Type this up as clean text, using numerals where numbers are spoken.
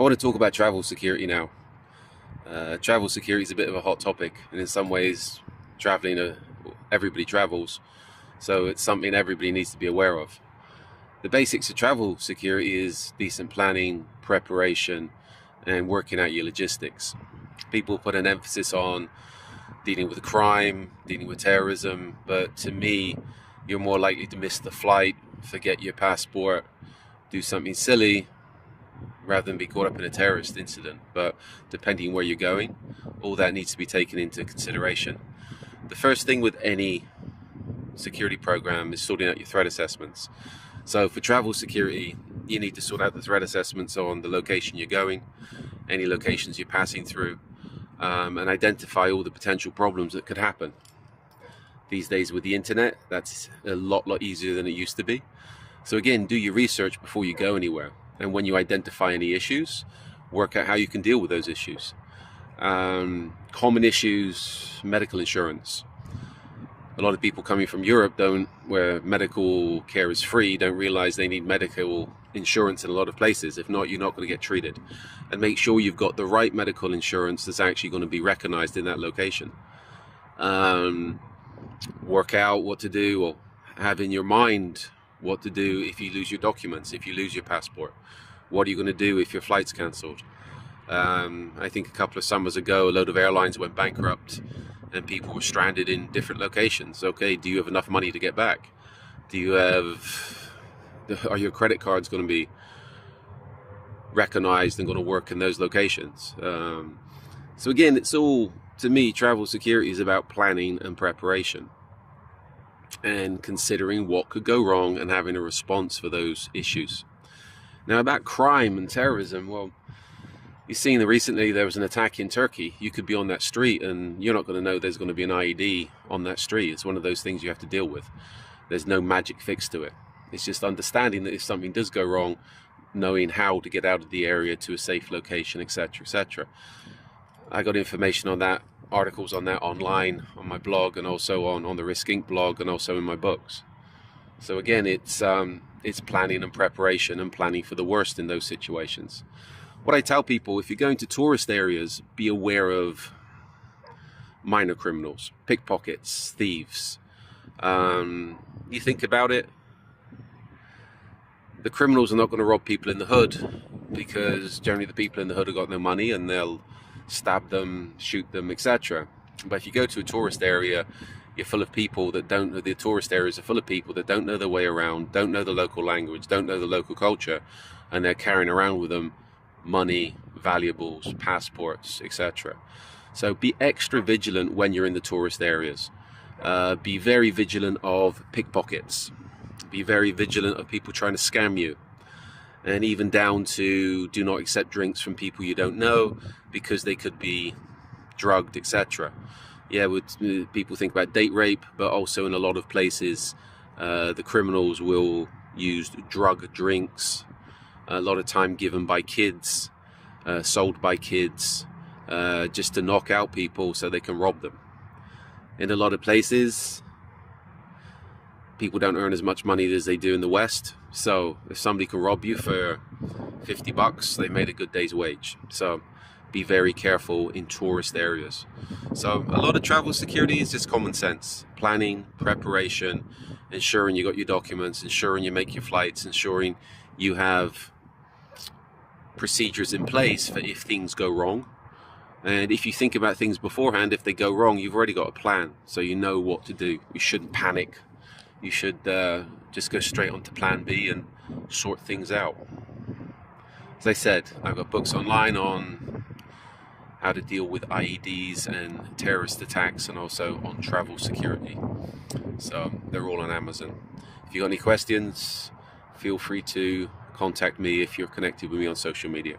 I want to talk about travel security now. Travel security is a bit of a hot topic, and in some ways, everybody travels, so it's something everybody needs to be aware of. The basics of travel security is decent planning, preparation, and working out your logistics. People put an emphasis on dealing with crime, dealing with terrorism, but to me, you're more likely to miss the flight, forget your passport, do something silly, rather than be caught up in a terrorist incident. But depending on where you're going, all that needs to be taken into consideration. The first thing with any security program is sorting out your threat assessments. So for travel security, you need to sort out the threat assessments on the location you're going, any locations you're passing through, and identify all the potential problems that could happen. These days with the internet, that's a lot easier than it used to be. So again, do your research before you go anywhere. And when you identify any issues, work out how you can deal with those issues. Common issues, medical insurance. A lot of people coming from Europe where medical care is free, don't realize they need medical insurance in a lot of places. If not, you're not going to get treated. And make sure you've got the right medical insurance that's actually going to be recognized in that location. Work out what to do, or have in your mind what to do if you lose your documents, if you lose your passport. What are you going to do if your flight's cancelled? I think a couple of summers ago, a load of airlines went bankrupt and people were stranded in different locations. Okay, do you have enough money to get back? Are your credit cards going to be recognized and going to work in those locations? So again, it's all, to me, travel security is about planning and preparation and considering what could go wrong and having a response for those issues. Now, about crime and terrorism, well, you've seen that recently there was an attack in Turkey. You could be on that street and you're not going to know there's going to be an IED on that street. It's one of those things you have to deal with. There's no magic fix to it. It's just understanding that if something does go wrong, knowing how to get out of the area to a safe location, etc., etc. I got information on that, articles on that online, on my blog, and also on the Risk Inc. blog, and also in my books. So again, it's planning and preparation and planning for the worst in those situations. What I tell people, if you're going to tourist areas, be aware of minor criminals, pickpockets, thieves. You think about it, the criminals are not going to rob people in the hood, because generally the people in the hood have got no money and they'll stab them, shoot them, etc. But if you go to a tourist area, you're full of people that don't know. The tourist areas are full of people that don't know their way around, don't know the local language, don't know the local culture, and they're carrying around with them money, valuables, passports, etc. So be extra vigilant when you're in the tourist areas. Be very vigilant of pickpockets. Be very vigilant of people trying to scam you. And even down to do not accept drinks from people you don't know, because they could be drugged, etc. Yeah, people think about date rape, but also in a lot of places, the criminals will use drug drinks, a lot of time given by kids, sold by kids, just to knock out people so they can rob them. In a lot of places, people don't earn as much money as they do in the West. So if somebody can rob you for $50, they made a good day's wage. So be very careful in tourist areas. So a lot of travel security is just common sense. Planning, preparation, ensuring you got your documents, ensuring you make your flights, ensuring you have procedures in place for if things go wrong. And if you think about things beforehand, if they go wrong, you've already got a plan. So you know what to do. You shouldn't panic. You should just go straight on to plan B and sort things out. As I said, I've got books online on how to deal with IEDs and terrorist attacks, and also on travel security. So they're all on Amazon. If you've got any questions, feel free to contact me if you're connected with me on social media.